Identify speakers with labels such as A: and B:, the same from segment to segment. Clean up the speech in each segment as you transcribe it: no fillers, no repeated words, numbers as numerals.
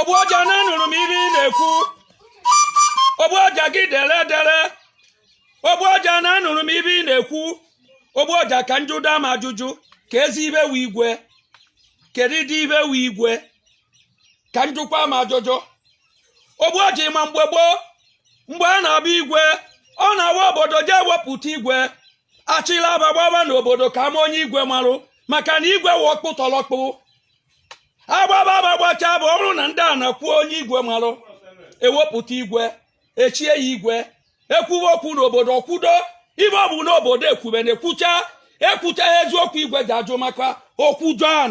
A: Obuoja na nụrụ m ibe na-ekwu. Obuoja gị dere. Obuoja na nụrụ m ibe na-ekwu. Obuoja ka njuda ma ajụjụ ka ezi ibe wu igwe. Kedu dị ibe wu igwe? Ka njụkwa ma ajụjụ. Obuoja ma mgbe gboo mgbe a na-abịa igwe ọ na-awa obodo jee wepụta igwe. Achịla agbagba n'obodo ka ama onye igwe marụ maka na igwe wụ ọkpụtọlọkpụ. Agbagbacha bụ ọ bụrụ na ndị a na-kwuo onye igwe marụ ewepụta igwe echie ya igwe ekwuwe okwu n'obodo kwudo ibe ọ bụ n'obodo ekwube na-ekwucha eziokwu igwe ji ajụ maka okwujo a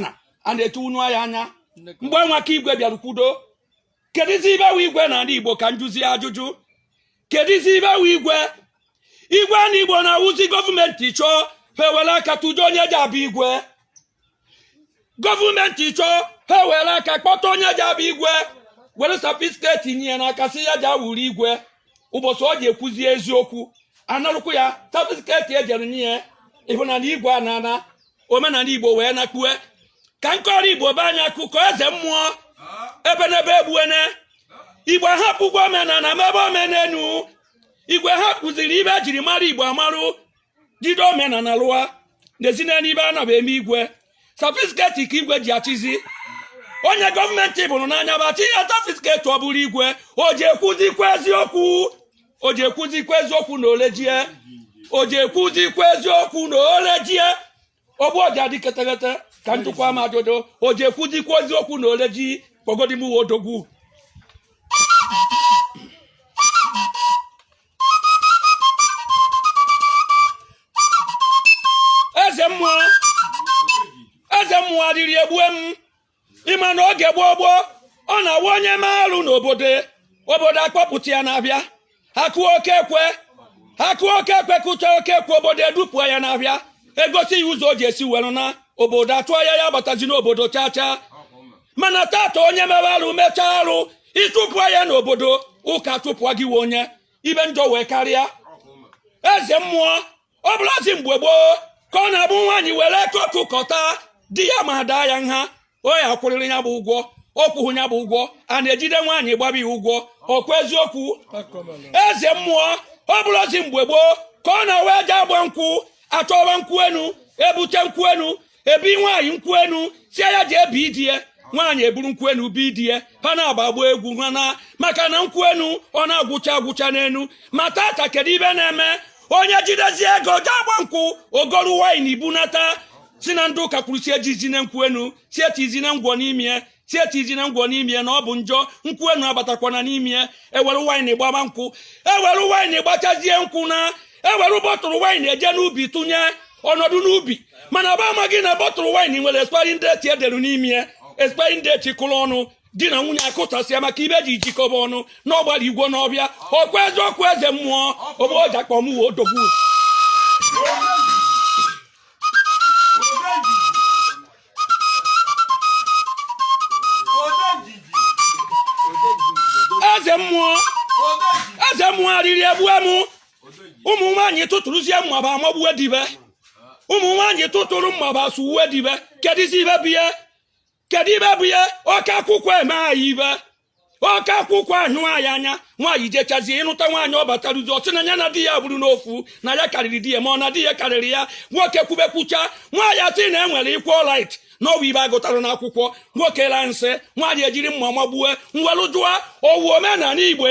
A: na-etu unu ya anya mgbe nwaka igwe bịara kwudo. Kedizi ibe wu igwe n'ala Igbo ka njuzi ajụjụ. Kedizi ibe wu igwe na Igbo na-awụzi gọọmenti chọọ ha ewere aka tụjọ onye ji abịa igwe. Gọọmenti chọọ ha were aka kpọta onye ji abịa igwe were sapisketi nye n'aka si ya ji awụrụ igwe ụbọchị ọ ji ekwuzi eziokwu analụkwu ya sapisketi ejere nye ịhụnanya igwe anana omenala Igbo wee nakpue ka nkọrọ Igbo be anya akụkọ eze mmụọ ebe n'ebe egbuene Igbo hapụgwa omenala mebe omenenu. Igwe hapụziri ibe ejiri mara Igbo amarụ jide omenala lụa n'ezina n'ibe a na-eme igwe sapisketi ka igwe ji achịzi onye gọọmenti bụrụ n'anya bachi ya sapisketi ọ bụrụ igwe o ji ekwuzikwa eziokwu na olejie Obuoja dị ketegete ka njụkwa ma ajụjụ o ji ekwuzikwa eziokwu na oleji kpọgodimu odogwu. Eze mmụọ adịrị egbue m ịma na oge gboo ọ na-awa onye marụ n'obodo akpọpụta ya n'abịa akụ oke ekwe kụcha oke ekwe obodo edupụ ya n'abịa egosi ya ụzọ o ji esi were na obodo atụọ ya batazi n'obodo chacha. Mana tata onye mere arụ mechaa arụ ịtụpụ ya n'obodo ụka tụpụ gị onye ibe njọ wee karịa. Eze mmụọ ọ bụlazi mgbe gboo ka ọ na-abụ nwaanyị were eke kọta di ya ma daa ya nha o ya akwụrịrị ya bụ ụgwọ ọkwụhụ ya bụ ụgwọ a na-ejide nwaanyị gbaba ya ụgwọ ọkwa eziokwu. Eze mmụọ ọ bụlazi mgbe gboo ka ọ na-awe aja agba nkwụ achọba nkwụ enu ebute nkwụ enu ebi nwaanyị nkwụ enu si ya ji ebi die nwaanyị eburu nkwụ enu bi die ha na-agbagbo egwu ha na maka na nkwụ enu ọ na-agwụcha n'enu. Ma tata kedu ibe na-eme onye jidezi ego ji agba nkwụ ogoru waịn ibunata si na ndị ụka kwuru si ejizine nkwụ enu si etizine ngwọ n'ime na ọ bụ njọ nkwụ enu abatakwana n'ime ewere waịn gbaba nkwụ ewere waịn gbachazie nkwụ na ewere bọtụrụ waịn eje n'ubi tụnye ọnọdụ n'ubi mana ba amaghị na bọtụrụ waịn nwere expiring date edere n'ime expiring date kụrụ ọnụ di na nwunye akụtasịa maka ibe ji jikọba ọnụ n'ọgbara igwe n'ọbịa ọkwa eziokwu. Eze mmụọ Obuoja kpọmụwa odogwu. Eze mmụọ arịrị egbue m ụmụ nwaanyị tụtụrụzie mmaba amagbuwe dibe ụmụ nwaanyị tụtụrụ mmaba sụwe dibe kedizi ibe biye oke akwụkwọ eme anyị ibe oke akwụkwọ anyụ anyị anya nwaanyị jechazie ịnụta nwaanyị ọ bataruzi ọsị na ya na di ya bụrụ n'ofu na ya karịrị di ya ma ọ na di ya karịrị ya nwoke kwubekwucha nwaanyị asị na enwere equalite n'ọwa ibe agụtara n'akwụkwọ nwoke la nsị nwaanyị ejiri mma magbuwe nwere jụa owu omenala Igbo